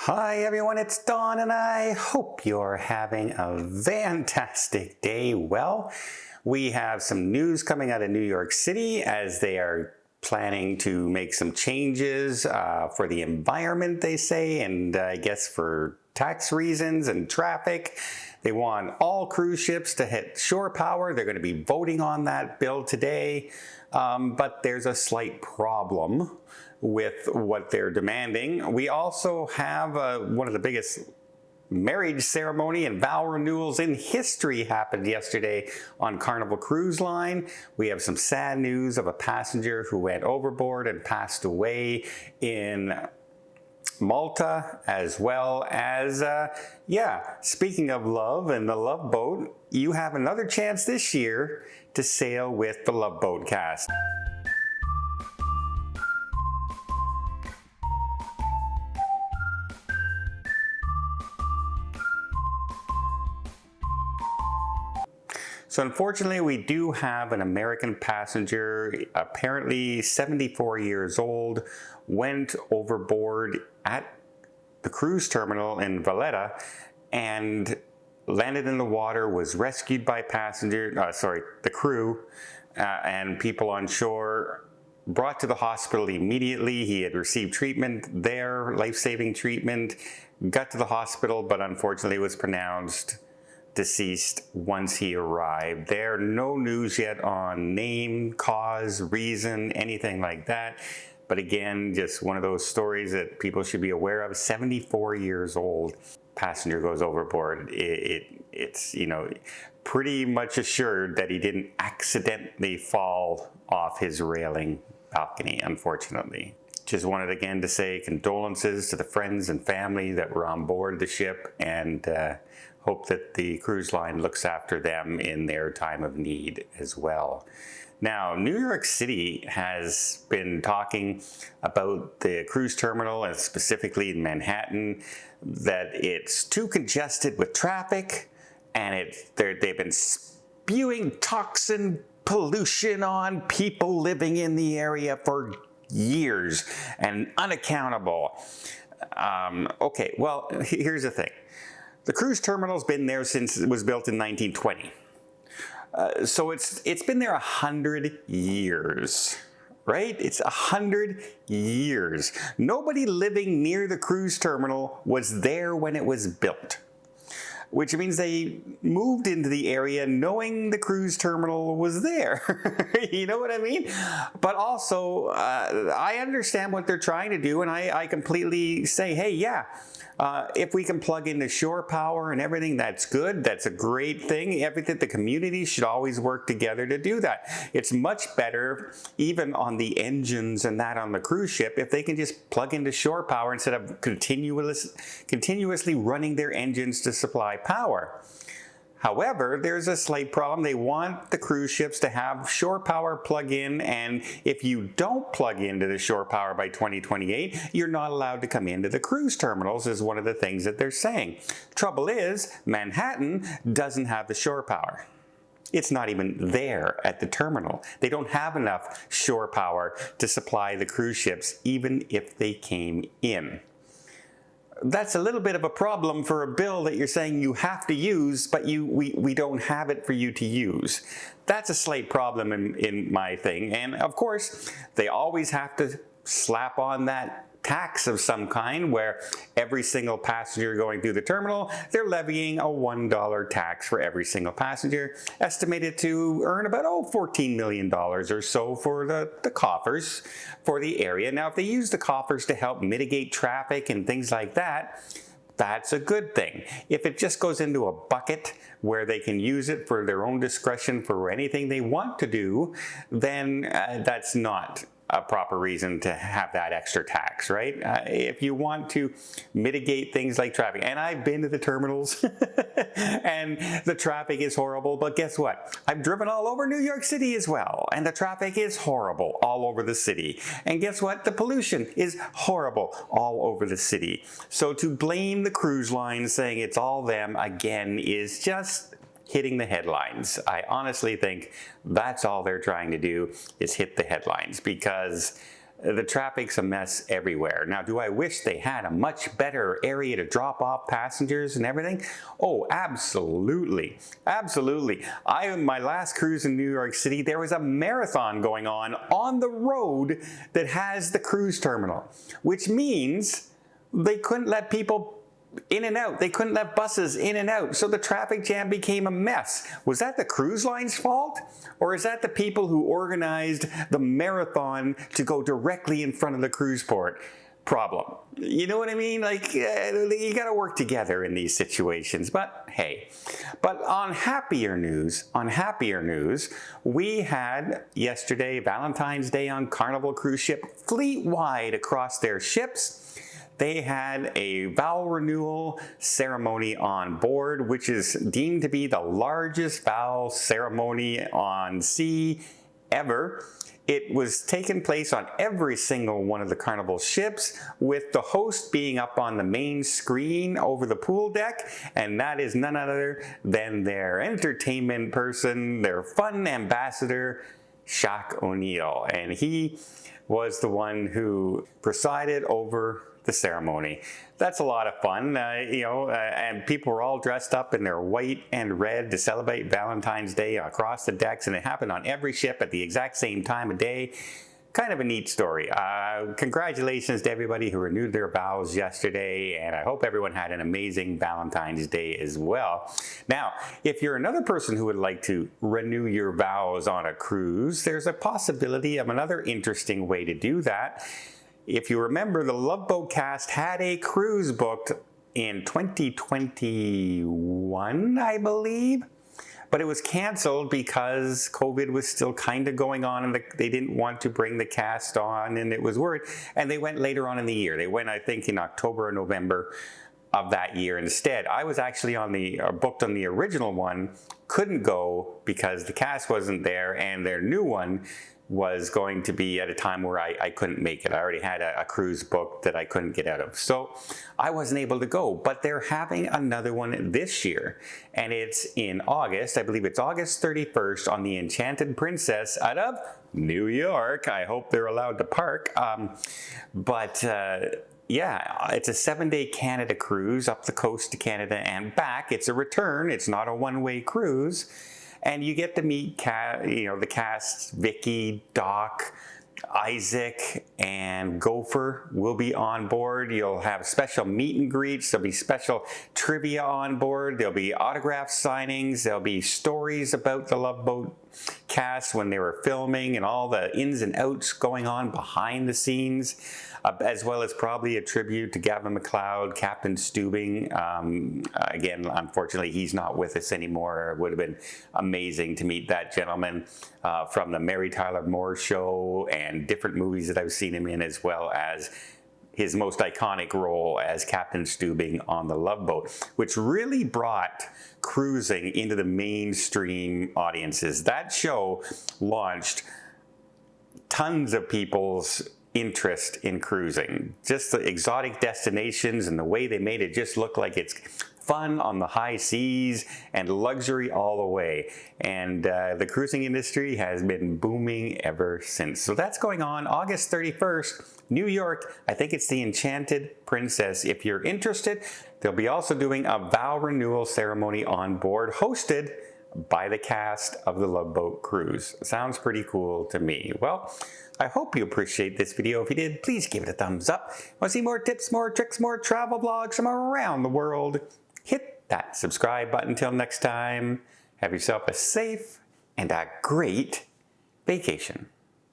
Hi everyone, it's Don and I hope you're having a fantastic day. Well, we have some news coming out of New York City as they are planning to make some changes for the environment, they say, and I guess for tax reasons and traffic. They want all cruise ships to hit shore power. They're going to be voting on that bill today, but there's a slight problem with what they're demanding. We also have one of the biggest marriage ceremony and vow renewals in history happened yesterday on Carnival Cruise Line. We have some sad news of a passenger who went overboard and passed away in Malta, as well as, speaking of love and the Loveboat, you have another chance this year to sail with the Loveboat cast. So unfortunately, we do have an American passenger, apparently 74 years old, went overboard at the cruise terminal in Valletta and landed in the water, was rescued by the crew and people on shore, brought to the hospital immediately. He had received treatment there, life-saving treatment, got to the hospital, but unfortunately was pronounced deceased once he arrived there. No news yet on name, cause, reason, anything like that. But again, just one of those stories that people should be aware of. 74 years old, passenger goes overboard. It's pretty much assured that he didn't accidentally fall off his railing balcony, unfortunately. Just wanted again to say condolences to the friends and family that were on board the ship, and hope that the cruise line looks after them in their time of need as well. Now, New York City has been talking about the cruise terminal, and specifically in Manhattan, that it's too congested with traffic, and they've been spewing toxin pollution on people living in the area for years and unaccountable. Okay, well, here's the thing. The cruise terminal's been there since it was built in 1920. So it's been there 100 years, right? It's 100 years. Nobody living near the cruise terminal was there when it was built, which means they moved into the area knowing the cruise terminal was there. You know what I mean? But also, I understand what they're trying to do, and I completely say, hey, yeah, if we can plug into shore power and everything, that's good. That's a great thing. Everything, the community should always work together to do that. It's much better, even on the engines and that on the cruise ship, if they can just plug into shore power instead of continuously running their engines to supply power. However, there's a slight problem. They want the cruise ships to have shore power plug in, and if you don't plug into the shore power by 2028, you're not allowed to come into the cruise terminals, is one of the things that they're saying. Trouble is, Manhattan doesn't have the shore power. It's not even there at the terminal. They don't have enough shore power to supply the cruise ships, even if they came in. That's a little bit of a problem for a bill that you're saying you have to use, but we don't have it for you to use. That's a slight problem in my thing. And of course, they always have to slap on that tax of some kind, where every single passenger going through the terminal, they're levying a $1 tax for every single passenger, estimated to earn about $14 million or so for the coffers for the area. Now, if they use the coffers to help mitigate traffic and things like that, that's a good thing. If it just goes into a bucket where they can use it for their own discretion for anything they want to do, then that's not a proper reason to have that extra tax, right? If you want to mitigate things like traffic, and I've been to the terminals and the traffic is horrible, but guess what? I've driven all over New York City as well, and the traffic is horrible all over the city. And guess what? The pollution is horrible all over the city. So to blame the cruise line saying it's all them again is just hitting the headlines. I honestly think that's all they're trying to do, is hit the headlines, because the traffic's a mess everywhere. Now, do I wish they had a much better area to drop off passengers and everything? Oh, absolutely. Absolutely. My last cruise in New York City, there was a marathon going on the road that has the cruise terminal, which means they couldn't let people in and out. They couldn't let buses in and out. So the traffic jam became a mess. Was that the cruise line's fault? Or is that the people who organized the marathon to go directly in front of the cruise port problem? You know what I mean? Like, you got to work together in these situations. But hey, but on happier news, we had yesterday, Valentine's Day on Carnival cruise ship, fleet-wide across their ships. They had a vow renewal ceremony on board, which is deemed to be the largest vow ceremony on sea ever. It was taking place on every single one of the Carnival ships, with the host being up on the main screen over the pool deck, and that is none other than their entertainment person, their fun ambassador, Shaq O'Neal. And he was the one who presided over the ceremony. That's a lot of fun, and people were all dressed up in their white and red to celebrate Valentine's Day across the decks, and it happened on every ship at the exact same time of day. Kind of a neat story. Congratulations to everybody who renewed their vows yesterday, and I hope everyone had an amazing Valentine's Day as well. Now, if you're another person who would like to renew your vows on a cruise, there's a possibility of another interesting way to do that. If you remember, the Loveboat cast had a cruise booked in 2021, I believe, but it was canceled because COVID was still kind of going on, and they didn't want to bring the cast on, and it was worried, and they went later on in the year. They went, I think, in October or November of that year instead. I was actually booked on the original one, couldn't go because the cast wasn't there, and their new one was going to be at a time where I couldn't make it. I already had a cruise book that I couldn't get out of. So I wasn't able to go, but they're having another one this year. And it's in August. I believe it's August 31st on the Enchanted Princess out of New York. I hope they're allowed to park. Yeah, it's a 7-day Canada cruise up the coast to Canada and back. It's a return. It's not a one-way cruise. And you get to meet the cast. Vicky, Doc, Isaac, and Gopher will be on board. You'll have special meet and greets. There'll be special trivia on board. There'll be autograph signings. There'll be stories about the Loveboat cast when they were filming and all the ins and outs going on behind the scenes, as well as probably a tribute to Gavin MacLeod, Captain Stubing. Again, unfortunately, he's not with us anymore. It would have been amazing to meet that gentleman from the Mary Tyler Moore Show and different movies that I've seen him in, as well as his most iconic role as Captain Stubing on the Loveboat, which really brought cruising into the mainstream audiences. That show launched tons of people's interest in cruising. Just the exotic destinations and the way they made it just look like it's fun on the high seas and luxury all the way. And the cruising industry has been booming ever since. So that's going on August 31st, New York. I think it's the Enchanted Princess. If you're interested, they'll be also doing a vow renewal ceremony on board, hosted by the cast of the Loveboat cruise. Sounds pretty cool to me. Well, I hope you appreciate this video. If you did, please give it a thumbs up. Want to see more tips, more tricks, more travel vlogs from around the world? Hit that subscribe button. Until next time, have yourself a safe and a great vacation.